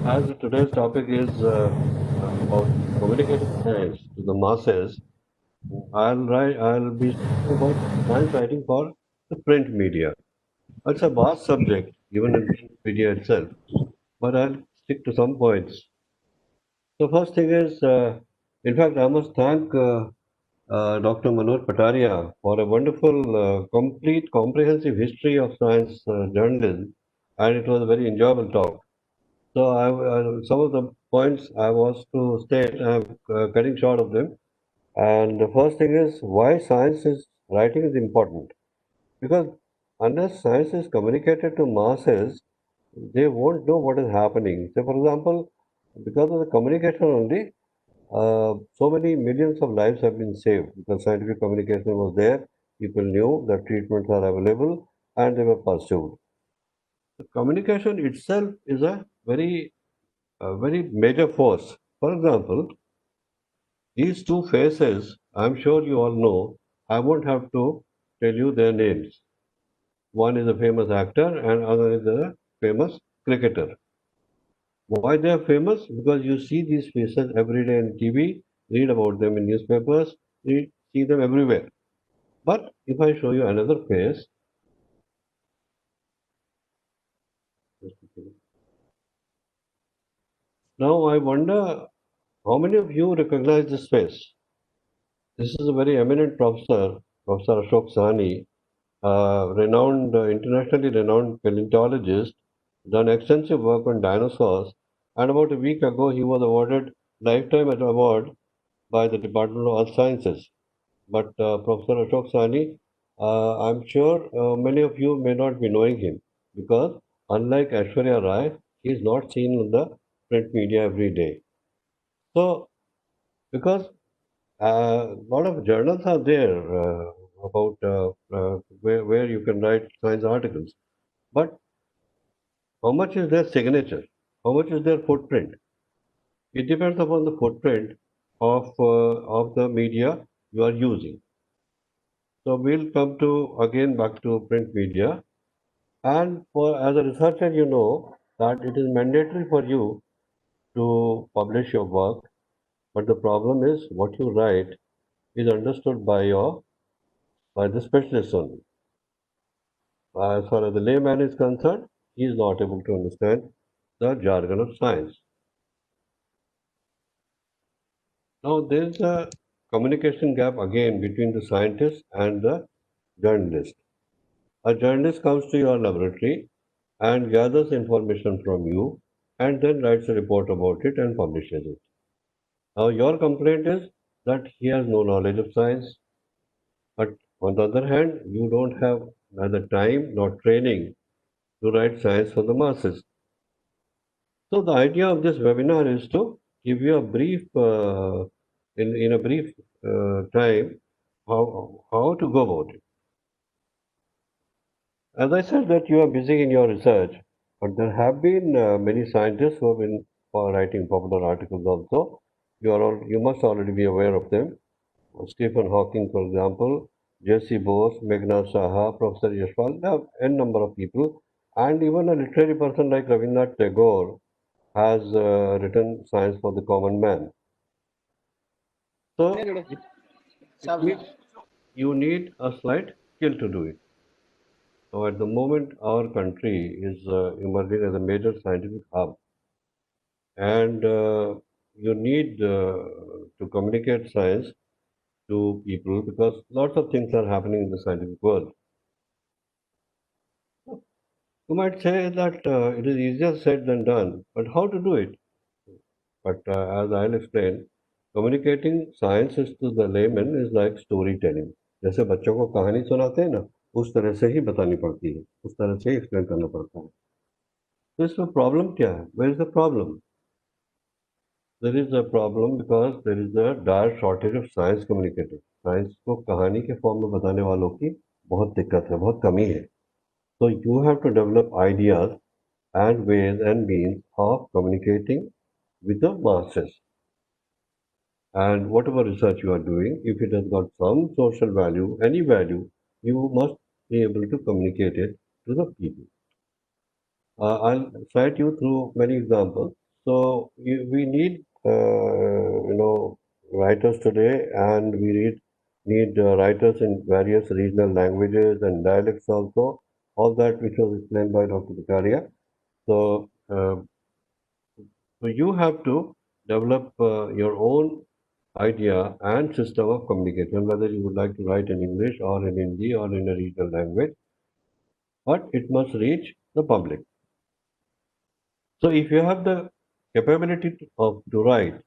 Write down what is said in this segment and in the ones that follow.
As today's topic is about communicating science to the masses, I'll be speaking about science writing for the print media. It's a vast subject, even in print media itself, but I'll stick to some points. The first thing is, in fact, I must thank Dr. Manoj Pataria for a wonderful, complete, comprehensive history of science journalism, and it was a very enjoyable talk. So some of the points I was to state, I'm cutting short of them. And the first thing is why science is writing is important. Because unless science is communicated to masses, they won't know what is happening. So, for example, because of the communication only, so many millions of lives have been saved because scientific communication was there. People knew that treatments are available and they were pursued. The communication itself is a very major force. For example, these two faces, I'm sure you all know, I won't have to tell you their names. One is a famous actor and other is a famous cricketer. Why they are famous? Because you see these faces every day on TV, read about them in newspapers, see them everywhere. But if I show you another face, now I wonder how many of you recognize this face? This is a very eminent professor, Professor Ashok Sahni, internationally renowned paleontologist, done extensive work on dinosaurs, and about a week ago he was awarded Lifetime Award by the Department of Earth Sciences. But Professor Ashok Sani, I'm sure many of you may not be knowing him because unlike Aishwarya Rai, he is not seen in the print media every day. So, because a lot of journals are there about where you can write science articles. But how much is their signature? How much is their footprint? It depends upon the footprint of the media you are using. So we'll come to again back to print media. And for as a researcher, you know that it is mandatory for you to publish your work. But the problem is what you write is understood by the specialists only. As far as the layman is concerned, he is not able to understand the jargon of science. Now, there is a communication gap again between the scientist and the journalist. A journalist comes to your laboratory and gathers information from you and then writes a report about it and publishes it. Now, your complaint is that he has no knowledge of science, but on the other hand, you don't have neither time nor training to write science for the masses. So the idea of this webinar is to give you a brief, in a brief time, how to go about it. As I said that you are busy in your research, but there have been many scientists who have been writing popular articles also. You must already be aware of them. Stephen Hawking, for example, J.C. Bose, Meghnad Saha, Professor Yashwal, there are n number of people, and even a literary person like Rabindranath Tagore has written Science for the Common Man. So it means you need a slight skill to do it. So at the moment, our country is emerging as a major scientific hub, and you need to communicate science to people because lots of things are happening in the scientific world. You might say that it is easier said than done, but how to do it? But as I'll explain, communicating sciences to the layman is like storytelling. जैसे बच्चों को कहानी सुनाते हैं ना, उस तरह से ही बतानी पड़ती है, उस तरह से ही एक्सप्लेन करना पड़ता है. तो इसमें प्रॉब्लम क्या है? Where is the problem? There is a problem because there is a dire shortage of science communicators. Science को कहानी के फॉर्म में बताने वालों की बहुत दिक्कत है, बहुत कमी है. So you have to develop ideas and ways and means of communicating with the masses. And whatever research you are doing, if it has got some social value, any value, you must be able to communicate it to the people. I'll cite you through many examples. So we need, writers today, and we need writers in various regional languages and dialects also. All that which was explained by Dr. Vicaria. So, so you have to develop your own idea and system of communication, whether you would like to write in English or in Hindi or in a regional language, but it must reach the public. So if you have the capability to write,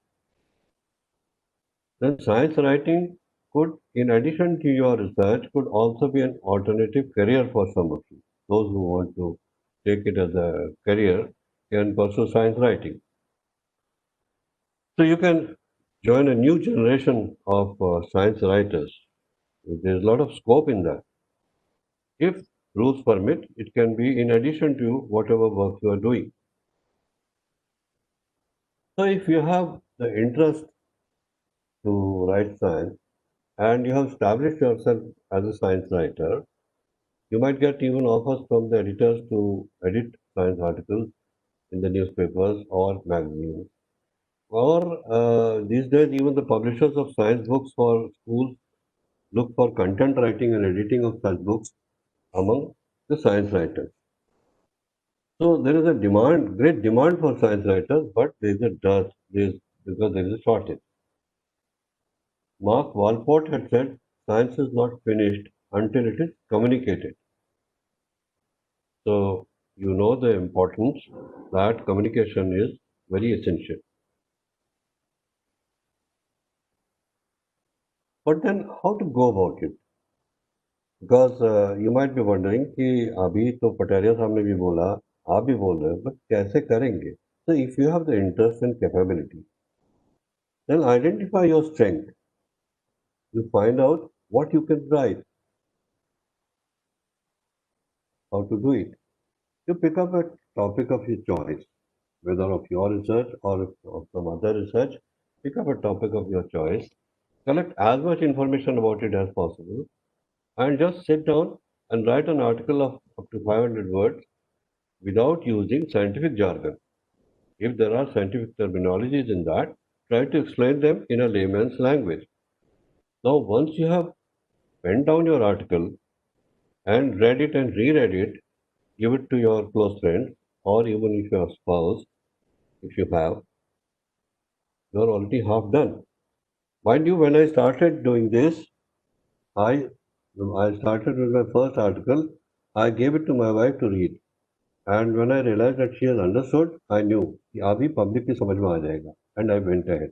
then science writing could, in addition to your research, could also be an alternative career for some of you. Those who want to take it as a career can pursue science writing. So you can join a new generation of science writers. There's a lot of scope in that. If rules permit, it can be in addition to whatever work you are doing. So if you have the interest to write science and you have established yourself as a science writer, you might get even offers from the editors to edit science articles in the newspapers or magazines. Or these days, even the publishers of science books for schools look for content writing and editing of such books among the science writers. So there is a demand, great demand for science writers, but there is a dearth, because there is a shortage. Mark Walport had said, science is not finished until it is communicated. So you know the importance that communication is very essential. But then how to go about it? Because you might be wondering कि अभी तो पटारिया साहब ने भी बोला, आप भी बोल रहे हो, but कैसे करेंगे? So if you have the interest and capability, then identify your strength. You find out what you can write, how to do it. You pick up a topic of your choice, whether of your research or of some other research. Pick up a topic of your choice, collect as much information about it as possible, and just sit down and write an article of up to 500 words without using scientific jargon. If there are scientific terminologies in that, try to explain them in a layman's language. Now, once you have penned down your article and read it and reread it, give it to your close friend or even if your spouse, if you have, you're already half done. Mind you, when I started doing this, I I started with my first article. I gave it to my wife to read. And when I realized that she has understood, I knew कि अभी public की समझ में आ जाएगा. And I went ahead.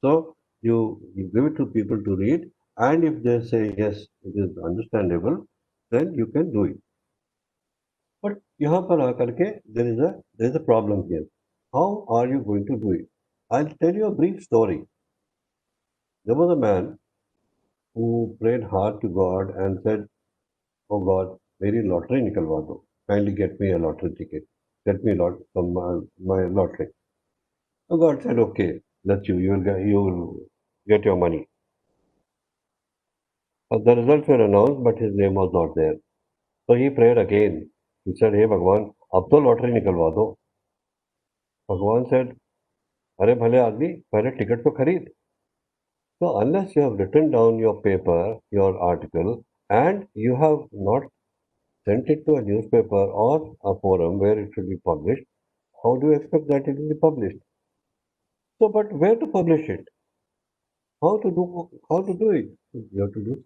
So you give it to people to read, and if they say yes, it is understandable, then you can do it. But यहाँ पर आकर के there is a problem here. How are you going to do it? I'll tell you a brief story. There was a man who prayed hard to God and said, "Oh God, मेरी lottery निकलवा दो. Kindly get me a lottery ticket. Get me lot from my lottery." So God said, "Okay, let you. You will get your money." The results were announced, but his name was not there. So he prayed again. He said, "Hey Bhagwan, अब तो lottery निकलवा दो." Bhagwan said, "अरे भले आदमी, पहले ticket तो खरीद." So unless you have written down your paper, your article, and you have not sent it to a newspaper or a forum where it should be published, how do you expect that it will be published? So, but where to publish it? How to do it? You have to do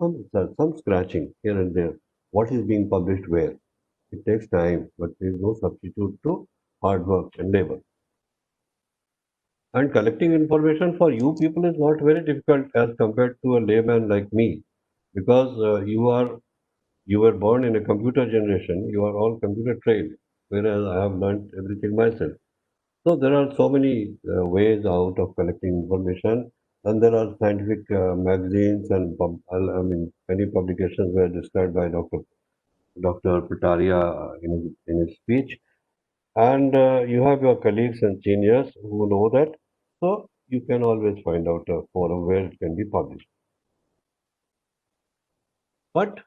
some scratching here and there. What is being published where? It takes time, but there is no substitute to hard work and labor. And collecting information for you people is not very difficult as compared to a layman like me, because you were born in a computer generation. You are all computer trained, whereas I have learned everything myself. So there are so many ways out of collecting information, and there are scientific magazines and I mean many publications were described by Dr. Pataria in his speech, and you have your colleagues and seniors who know that, so you can always find out a forum where it can be published. But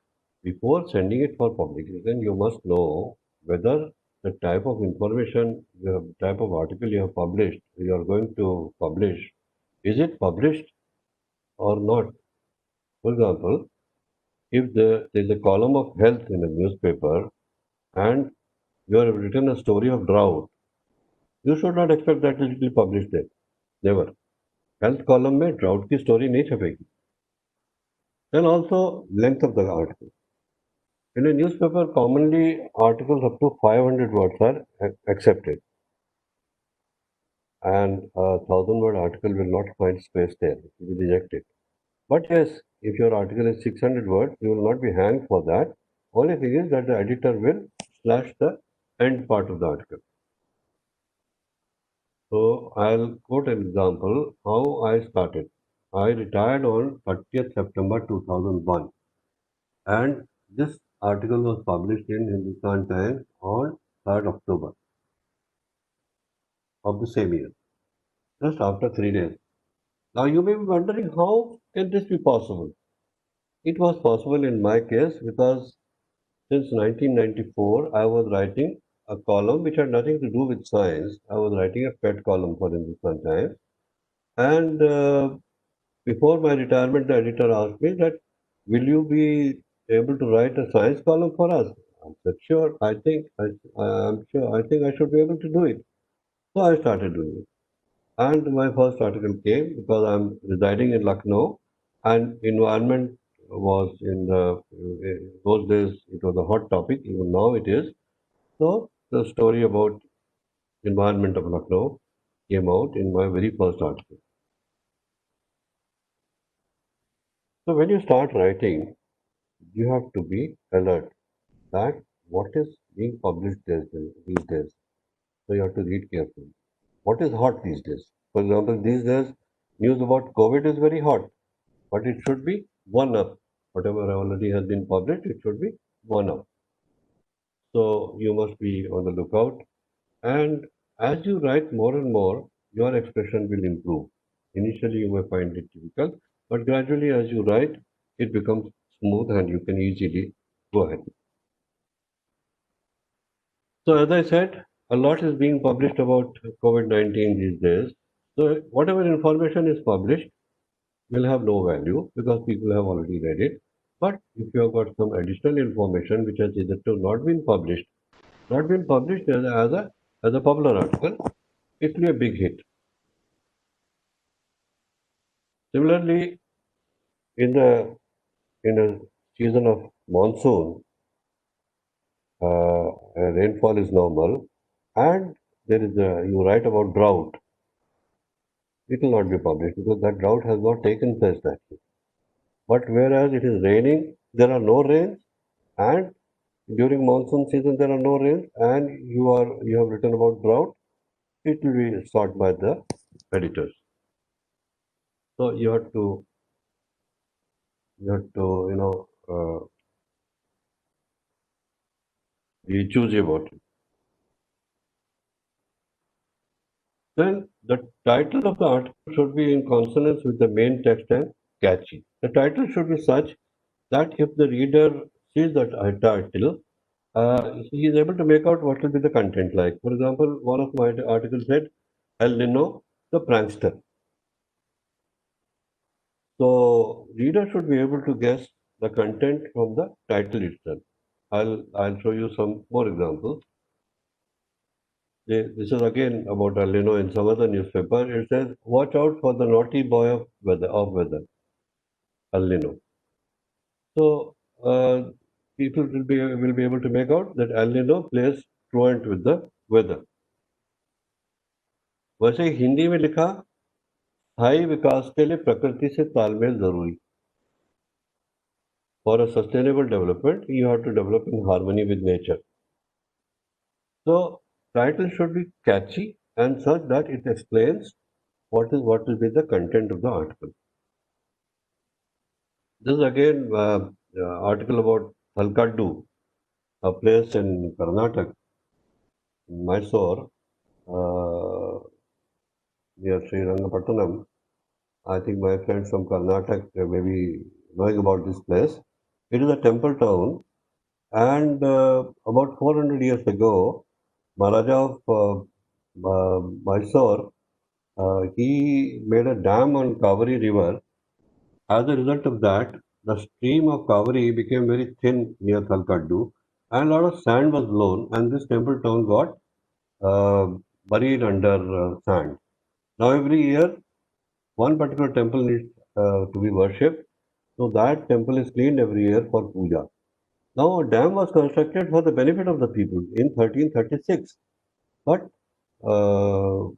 before sending it for publication, you must know whether the type of information, the type of article you have published, you are going to publish, is it published or not? For example, if there's a column of health in a newspaper and you have written a story of drought, you should not expect that it will be published there. Never. Health column में drought की story नहीं छपेगी. Then also length of the article. In a newspaper, commonly articles up to 500 words are accepted, and a 1,000-word article will not find space there. It will be rejected. But yes, if your article is 600 words, you will not be hanged for that. Only thing is that the editor will slash the end part of the article. So I'll quote an example how I started. I retired on 30th September 2001, and this article was published in Hindustan Times on 3rd October of the same year, just after 3 days. Now you may be wondering how can this be possible? It was possible in my case because since 1994 I was writing a column which had nothing to do with science. I was writing a pet column for Hindustan Times, and before my retirement, the editor asked me that, will you be able to write a science column for us? I said, sure. I'm sure. I think I should be able to do it. So I started doing it. And my first article came because I'm residing in Lucknow, and environment was in those days it was a hot topic. Even now it is. So the story about environment of Lucknow came out in my very first article. So when you start writing, you have to be alert that what is being published these days. So you have to read carefully. What is hot these days? For example, these days, news about COVID is very hot, but it should be one up. Whatever already has been published, it should be one up. So you must be on the lookout. And as you write more and more, your expression will improve. Initially, you may find it difficult, but gradually, as you write, it becomes smooth and you can easily go ahead. So, as I said, a lot is being published about COVID-19 these days. So, whatever information is published will have no value because people have already read it. But if you have got some additional information which has hitherto not been published as a popular article, it will be a big hit. Similarly, in the in a season of monsoon, rainfall is normal, and you write about drought. It will not be published because that drought has not taken place that year. But whereas it is raining, there are no rains, and during monsoon season there are no rains, and you have written about drought, it will be sought by the editors. So you have to be choosy about it. Then the title of the article should be in consonance with the main text and catchy. The title should be such that if the reader sees that title, he is able to make out what will be the content like. For example, one of my articles said, El Nino, the prankster. So, reader should be able to guess the content from the title itself. I'll show you some more examples. This is again about El Nino in some other newspaper. It says, "Watch out for the naughty boy of weather, El Nino." So, people will be able to make out that El Nino plays truant with the weather. वैसे ही हिंदी में लिखा, स्थायी विकास के लिए प्रकृति से तालमेल जरूरी. For a sustainable development, you have to develop in harmony with nature. So, title should be catchy and such that it explains what will be the content of the article. This is again article about Thalkaddu, a place in Karnataka, Mysore, near Srirangapattanam. I think my friends from Karnataka may be knowing about this place. It is a temple town, and about 400 years ago, Maharaja of Mysore, he made a dam on Kaveri River. As a result of that, the stream of Kaveri became very thin near Thalkaddu, and a lot of sand was blown, and this temple town got uh, buried under sand. Now, every year, one particular temple needs to be worshipped, so that temple is cleaned every year for puja. Now, a dam was constructed for the benefit of the people in 1336, but uh,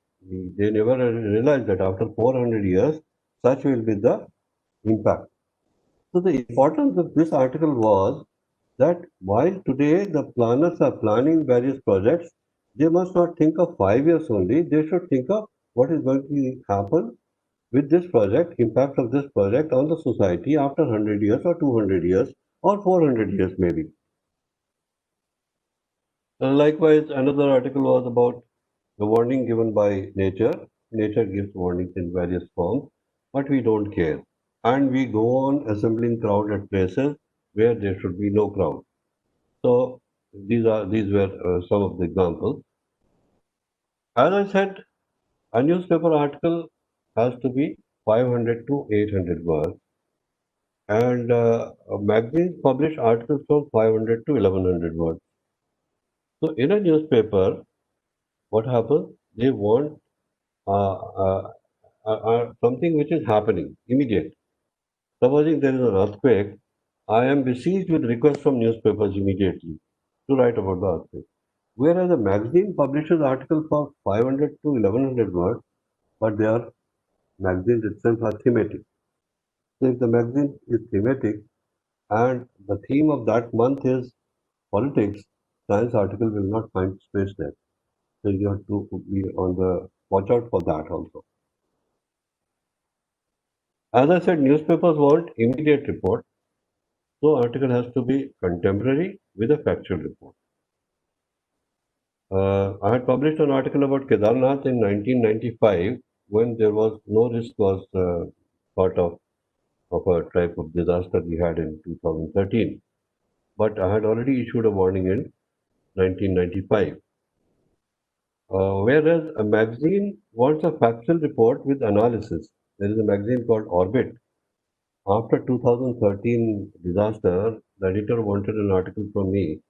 they never realized that after 400 years, such will be the impact. So, the importance of this article was that while today the planners are planning various projects, they must not think of 5 years only, they should think of what is going to happen with this project, impact of this project on the society after 100 years or 200 years or 400 years maybe. Likewise, another article was about the warning given by nature. Nature gives warnings in various forms, but we don't care. And we go on assembling crowd at places where there should be no crowd. So these were some of the examples. As I said, a newspaper article has to be 500 to 800 words, and magazines publish articles from 500 to 1100 words. So in a newspaper, what happens? They want something which is happening immediate. Supposing there is an earthquake, I am besieged with requests from newspapers immediately to write about the earthquake. Whereas a magazine publishes articles for 500 to 1100 words, but their magazines itself are thematic. So if the magazine is thematic and the theme of that month is politics, science article will not find space there. So you have to be on the watch out for that also. As I said, newspapers want immediate report, so article has to be contemporary with a factual report. I had published an article about Kedarnath in 1995 when there was no risk was thought of a type of disaster we had in 2013. But I had already issued a warning in 1995. Whereas a magazine wants a factual report with analysis. There is a magazine called Orbit. After 2013 disaster, the editor wanted an article from me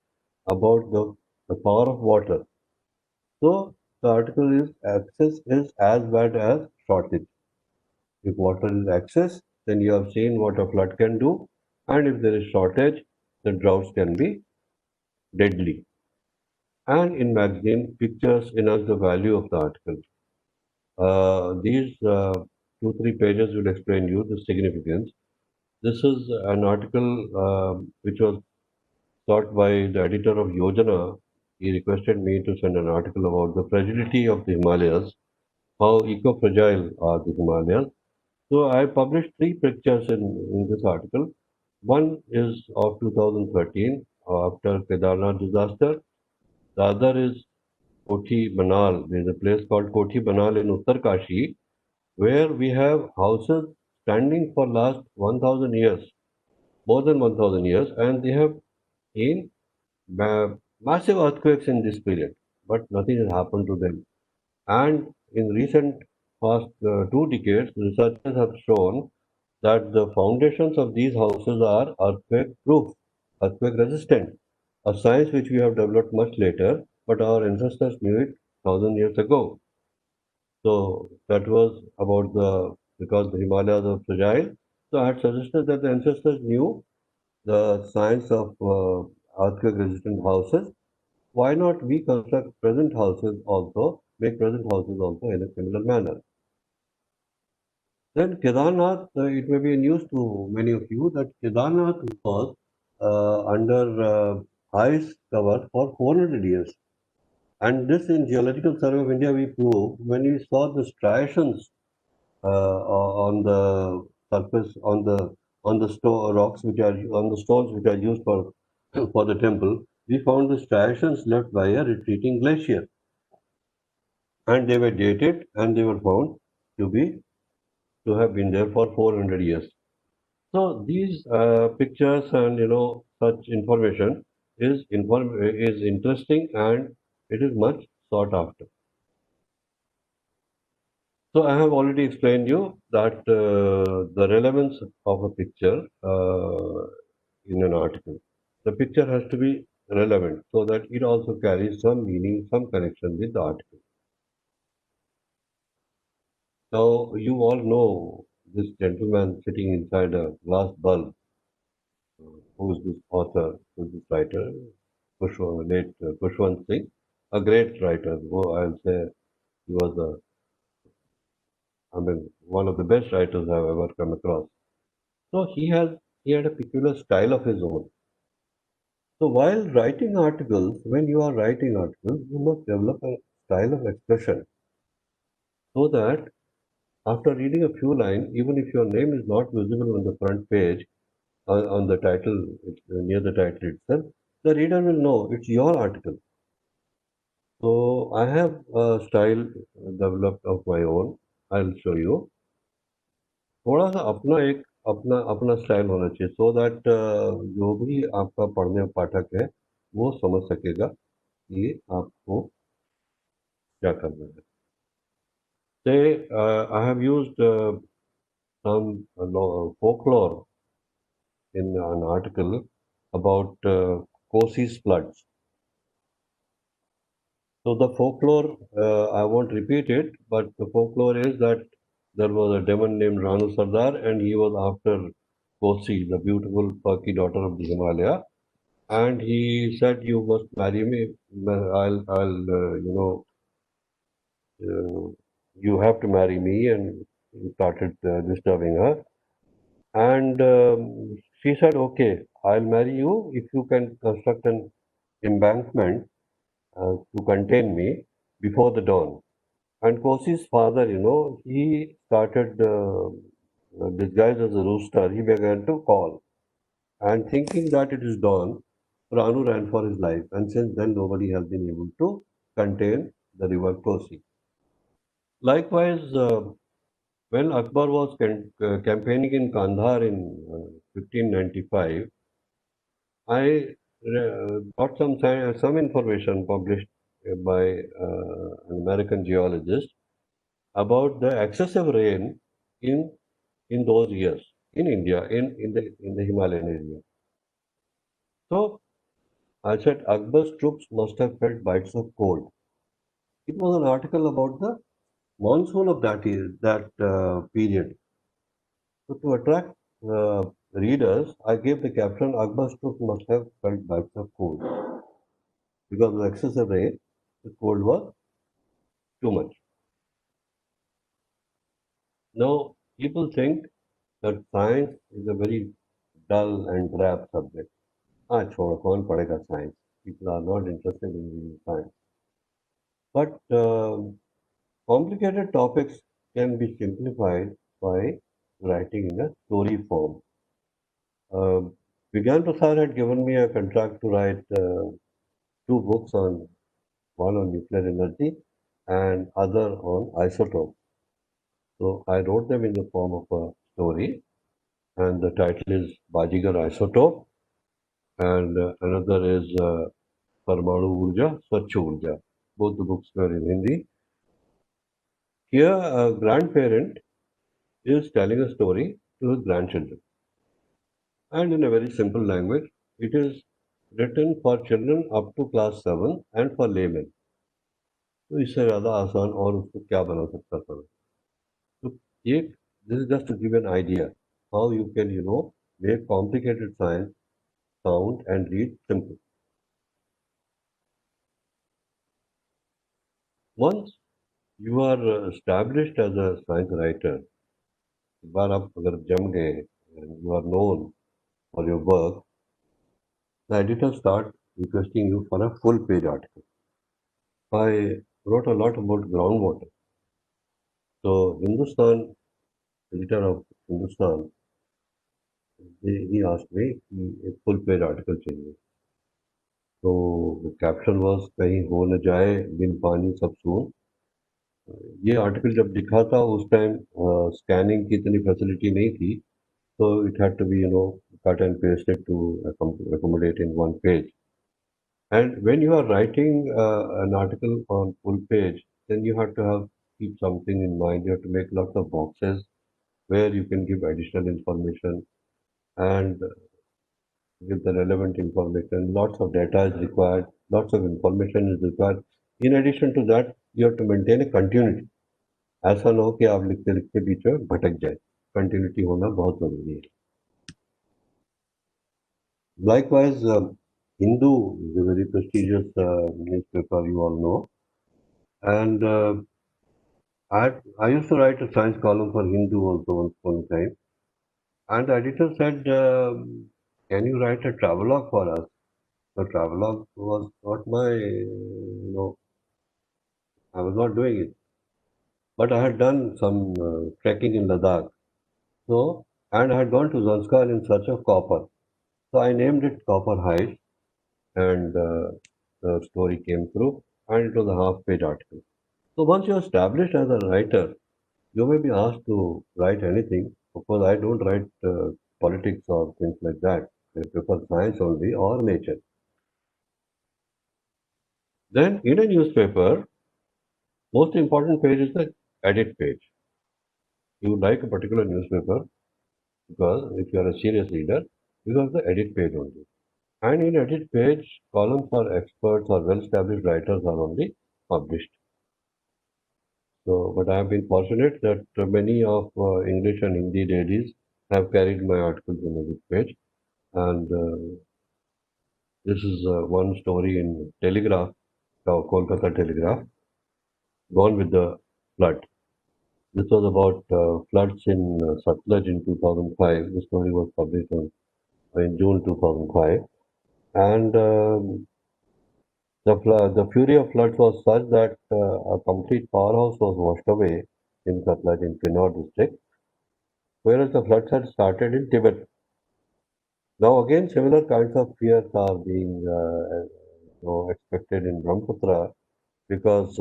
about the power of water. So the article is access is as bad as shortage. If water is excess, then you have seen what a flood can do, and if there is shortage, the droughts can be deadly. And in magazine, pictures enhance the value of the article. These 2 3 pages will explain you the significance. This is an article which was sought by the editor of Yojana. He requested me to send an article about the fragility of the Himalayas, how eco-fragile are the Himalayas. So I published 3 pictures in this article. One is of 2013 after Kedarnath disaster. The other is Koti Banal. There is a place called Koti Banal in Uttarkashi where we have houses standing for last 1000 years, more than 1000 years, and they have seen massive earthquakes in this period, but nothing has happened to them. And in recent past 2 decades, researchers have shown that the foundations of these houses are earthquake proof, earthquake resistant, a science which we have developed much later, but our ancestors knew it 1000 years ago. So that was about the because the Himalayas are fragile. So I had suggested that the ancestors knew the science of earthquake resistant houses. Why not we construct present houses also, make present houses also in a similar manner? Then Kedarnath, it may be news to many of you that Kedarnath was under ice cover for 400 years. And this in Geological Survey of India we proved when we saw the striations on the surface, on the rocks which are on the stones which are used for for the temple, we found the striations left by a retreating glacier, and they were dated and they were found to be to have been there for 400 years. So these pictures and such information is interesting and It is much sought after. So I have already explained you that the relevance of a picture in an article. The picture has to be relevant so that it also carries some meaning, some connection with the article. Now you all know this gentleman sitting inside a glass bulb. Who is this author? Who is this writer? Late Pushwant Singh, a great writer. Who I'll say he was one of the best writers I've ever come across. So he had a peculiar style of his own. So while writing articles, when you are writing articles, you must develop a style of expression so that after reading a few lines, even if your name is not visible on the front page, on the title, near the title itself, the reader will know it's your article. So I have a style developed of my own. I'll show you. थोड़ा सा अपना एक अपना अपना style होना चाहिए so that जो भी आपका पढ़ने पाठक है वो समझ सकेगा कि आपको क्या करना है. Say, I have used some folklore in an article about Kosi's floods. So the folklore, I won't repeat it, but the folklore is that there was a demon named Ranu Sardar, and he was after Kosi, the beautiful perky daughter of the Himalaya, and he said, "You must marry me. Uh, you have to marry me." And he started disturbing her, and she said, "Okay, I'll marry you if you can construct an embankment to contain me before the dawn." And Kosi's father, he started disguised as a rooster. He began to call. And thinking that it is dawn, Ranu ran for his life. And since then, nobody has been able to contain the river Kosi. Likewise, when Akbar was campaigning in Kandahar in 1595, I got some information published by an American geologist about the excessive rain in in those years in India, in the Himalayan area. So I said Akbar's troops must have felt bites of cold. It was an article about the monsoon of that year, that period. So to attract readers, I gave the caption Akbar's troops must have felt bites of cold because of excessive rain. The cold was too much. Now people think that science is a very dull and drab subject. Ah, छोड़ो कौन पढ़ेगा science? People are not interested in reading science. But complicated topics can be simplified by writing in a story form. Uh, Vigyan Prasad had given me a contract to write two books one on nuclear energy and other on isotopes. So I wrote them in the form of a story, and the title is Bajigar Isotope, and another is Parmanu Urja, Swachh Urja. Both the books were in Hindi. Here, a grandparent is telling a story to his grandchildren, and in a very simple language. It is written for children up to class 7 and for laymen. तो इससे ज़्यादा आसान और उसको क्या बना सकता था. तो एक this is just to give an idea how you can make complicated science sound and read simple. Once you are established as a science writer, एक बार आप अगर जम गए and you are known for your work, the editor start requesting you for a full page article. I wrote a lot about groundwater. So Hindustan, editor of Hindustan, he asked me कि एक full page article चाहिए. तो the caption was कहीं हो न जाए बिन पानी सब सून. ये आर्टिकल जब दिखा था उस टाइम स्कैनिंग की इतनी फैसिलिटी नहीं थी. So it had to be cut and pasted to accommodate in one page. And when you are writing an article on full page, then you have to have keep something in mind. You have to make lots of boxes where you can give additional information and give the relevant information. Lots of data is required. Lots of information is required. In addition to that, you have to maintain a continuity. ऐसा ना हो कि आप लिखते लिखते बीच में भटक जाए. कंटिन्यूटी होना बहुत जरूरी है. Likewise, Hindu is a very prestigious newspaper, you all know. And I used to write a science column for Hindu also once upon a time. And the editor said, can you write a travelogue for us? The travelogue was not I was not doing it. But I had done some trekking in Ladakh. So, and I had gone to Zanskar in search of copper. So I named it Copper Heights, and the story came through, and it was a half-page article. So once you're established as a writer, you may be asked to write anything. Of course, I don't write politics or things like that. I prefer science only or nature. Then in a newspaper, most important page is the edit page. You like a particular newspaper because if you are a serious reader, you have the edit page only. And in edit page, columns for experts or well-established writers are only published. So, but I have been fortunate that many of English and Hindi dailies have carried my articles in edit page. And this is one story in Telegraph, Kolkata Telegraph, Gone with the Flood. This was about floods in Satluj in 2005. The story was published in June 2005. And the fury of floods was such that a complete powerhouse was washed away in Satluj in Kinnaur district, whereas the floods had started in Tibet. Now again, similar kinds of fears are being expected in Brahmaputra because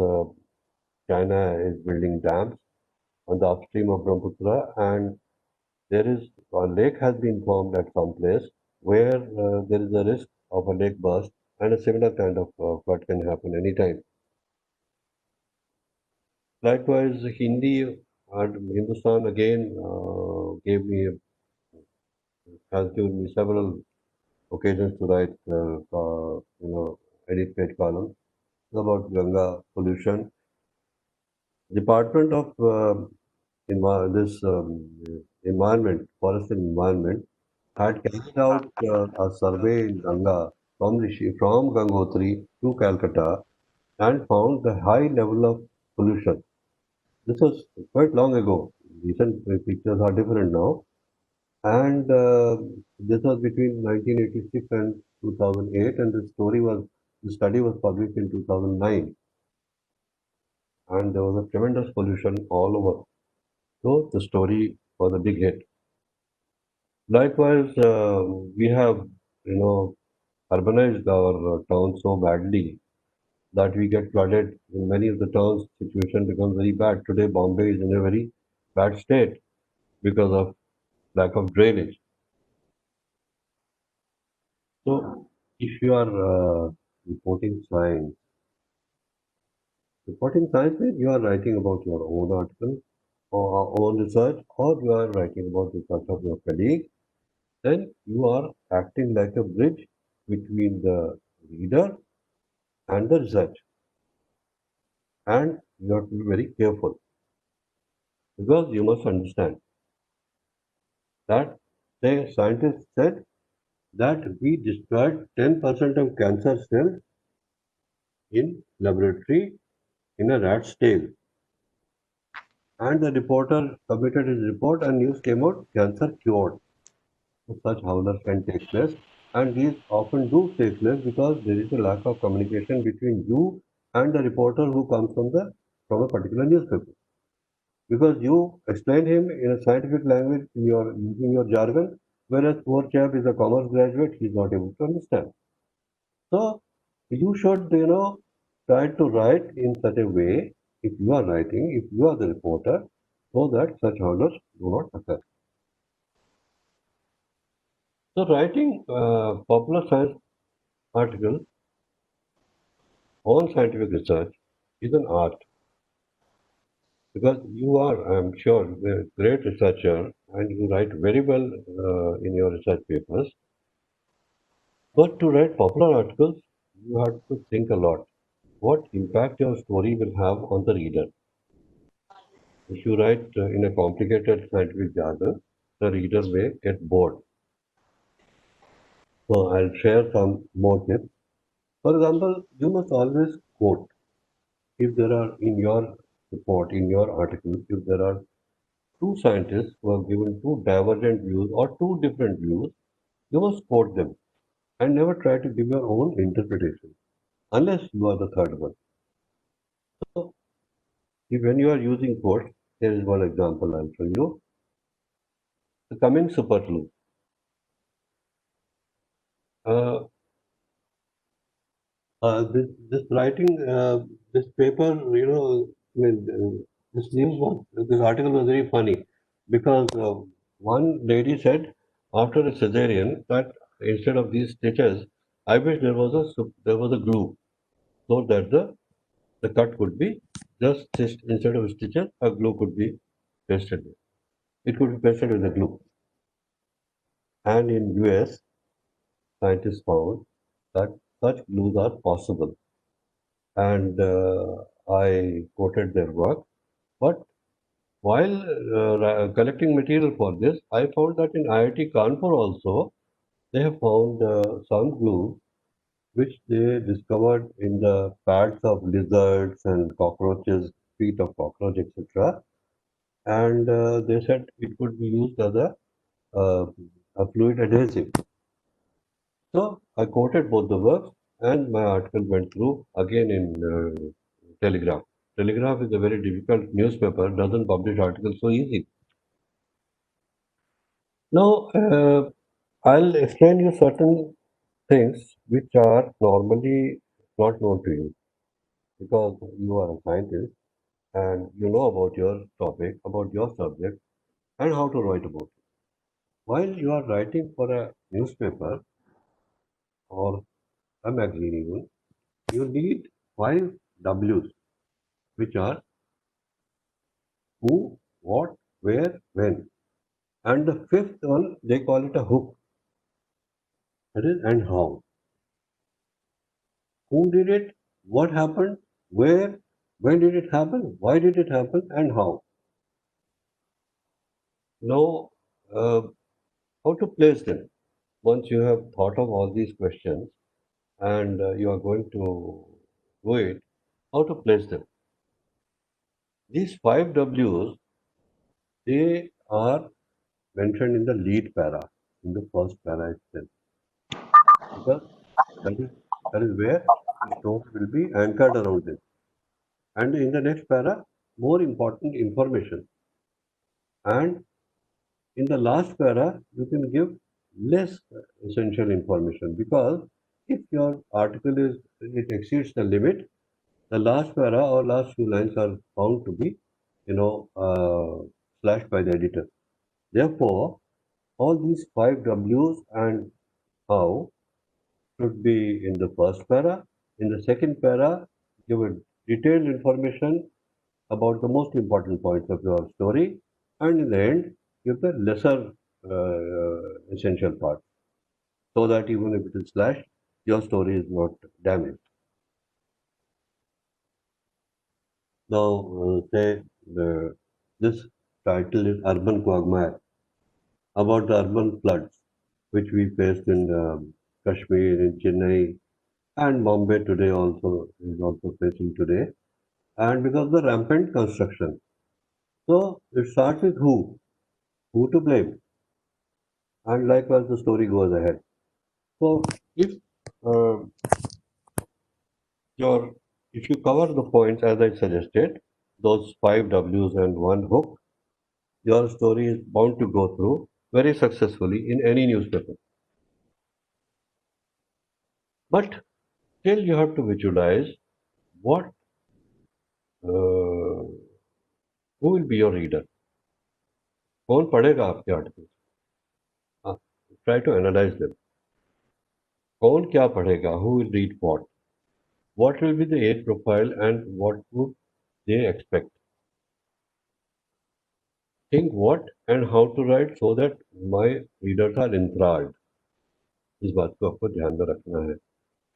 China is building dams on the upstream of Brahmaputra, and there is a lake has been formed at some place where there is a risk of a lake burst, and a similar kind of flood can happen anytime. Likewise, Hindi and Hindustan again has given me several occasions to write edit page columns about Ganga pollution. Department of this environment, forest and environment, had carried out a survey in Ganga from Gangotri to Calcutta and found the high level of pollution. This was quite long ago. Recent pictures are different now. And this was between 1986 and 2008, and the study was published in 2009, and there was a tremendous pollution all over. So the story was a big hit. Likewise, we have, you know, urbanized our towns so badly that we get flooded. In many of the towns, situation becomes very bad. Today, Bombay is in a very bad state because of lack of drainage. So, if you are reporting science, reporting science means you are writing about your own article or own research, or you are writing about research of your colleague, then you are acting like a bridge between the reader and the research. And you have to be very careful because you must understand that the scientists said that we destroyed 10% of cancer cells in laboratory in a rat's tail. And the reporter submitted his report and news came out, cancer cured. So such howlers can take place. And these often do take place because there is a lack of communication between you and the reporter who comes from a particular newspaper. Because you explain him in a scientific language, you're using your jargon, whereas poor chap is a commerce graduate, he's not able to understand. So you should, try to write in such a way, if you are writing, if you are the reporter, so that such hurdles do not occur. So writing popular science articles All scientific research is an art because you are, I'm sure, a great researcher and you write very well in your research papers. But to write popular articles, you have to think a lot. What impact your story will have on the reader? If you write in a complicated scientific jargon, the reader may get bored. So I'll share some more tips. For example, you must always quote. If there are in your report, in your article, if there are two scientists who have given two divergent views or two different views, you must quote them and never try to give your own interpretation unless you are the third one. So, if when you are using quotes, here is one example I'll show you. The coming superloop. Uh, this writing, this paper, I mean, this news was, this article was very funny because one lady said after a cesarean that instead of these stitches, I wish there was a glue so that the cut could be just stitched instead of stitches, a glue could be pasted. It could be pasted with a glue. And in US, scientists found that such glues are possible. And I quoted their work. But while collecting material for this, I found that in IIT Kanpur also, they have found some glue which they discovered in the pads of lizards and cockroaches, feet of cockroach, etc. And they said it could be used as uh, a fluid adhesive. So I quoted both the works, and my article went through again in Telegraph. Telegraph is a very difficult newspaper, doesn't publish articles so easy. Now, I'll explain you certain things which are normally not known to you because you are a scientist and you know about your topic, about your subject, and how to write about it. While you are writing for a newspaper or a magazine, even, you need five W's, which are who, what, where, when. And the fifth one, they call it a hook. That is, and how. Who did it? What happened? Where? When did it happen? Why did it happen? And how? Now, uh, how to place them? Once you have thought of all these questions and you are going to do it, how to place them? These five W's, they are mentioned in the lead para, in the first para itself, because that is, that is where the story will be anchored around it. And in the next para, more important information. And in the last para, you can give less essential information because if your article is it exceeds the limit, the last para or last few lines are found to be, slashed by the editor. Therefore, all these five W's and how should be in the first para. In the second para, give a detailed information about the most important points of your story, and in the end, give the lesser essential part, so that even if it is slashed, your story is not damaged. Now, say this title is Urban Quagmire about the urban floods which we faced in Kashmir, in Chennai, and Bombay today also is also facing today, and because of the rampant construction. So it starts with who to blame, and likewise the story goes ahead. So if uh, your if you cover the points as I suggested, those five W's and one hook, your story is bound to go through very successfully in any newspaper. But still, you have to visualize what who will be your reader. कौन पढ़ेगा आपके article? Try to analyze them. कौन क्या पढ़ेगा? Who will read what? What will be the age profile and what would they expect? Think what and how to write so that my readers are enthralled. इस बात को आपको ध्यान में रखना है.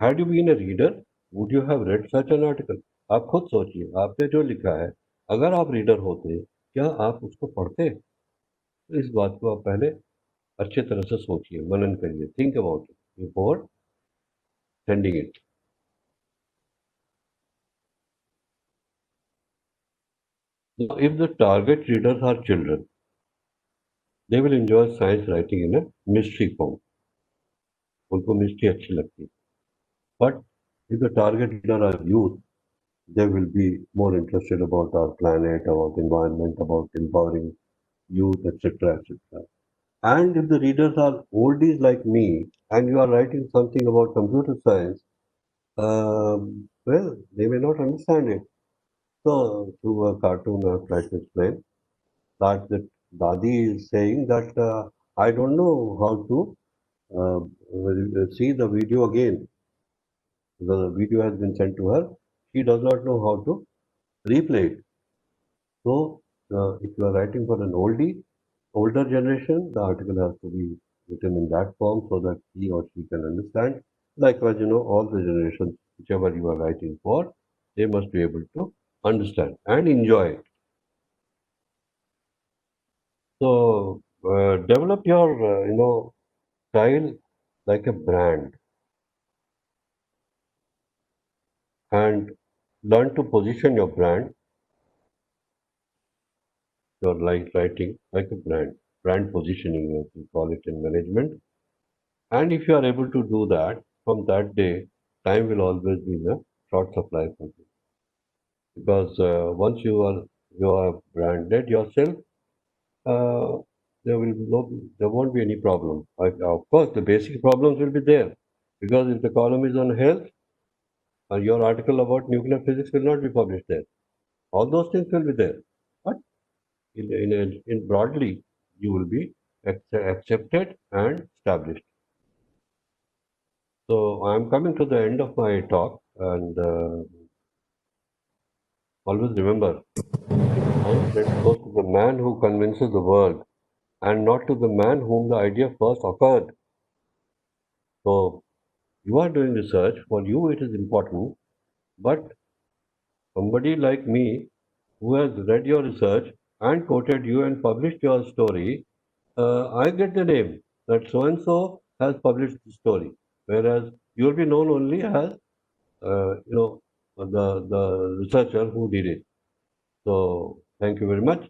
Had you been a reader, would you have read such an article? आप खुद सोचिए, आपने जो लिखा है, अगर आप रीडर होते, क्या आप उसको पढ़ते? तो इस बात को आप पहले अच्छे तरह से सोचिए, मनन करिए, think about it before sending it. Now, if the target readers are children, they will enjoy science writing in a mystery form. उनको mystery अच्छी लगती है. But if the target reader are youth, they will be more interested about our planet, about environment, about empowering youth, etc., etc. And if the readers are oldies like me, and you are writing something about computer science, well, they may not understand it. So, through a cartoon, I try to explain that Dadi is saying that I don't know how to see the video again. The video has been sent to her. She does not know how to replay it. So, if you are writing for an older generation, the article has to be written in that form so that he or she can understand. Likewise, all the generations, whichever you are writing for, they must be able to understand and enjoy it. So, develop your, style like a brand and learn to position your brand, your writing like a brand positioning, as we call it in management. And if you are able to do that, from that day, time will always be in a short supply for you. Because once you are branded yourself, uh, there won't be any problem. Of course, the basic problems will be there. Because if the column is on health, your article about nuclear physics will not be published there. All those things will be there. But in broadly, you will be accepted and established. So I'm coming to the end of my talk, and always remember, science goes to the man who convinces the world, and not to the man whom the idea first occurred. So you are doing research. For you, it is important, but somebody like me who has read your research and quoted you and published your story, I get the name that so and so has published the story, whereas you will be known only as the researcher who did it. So thank you very much.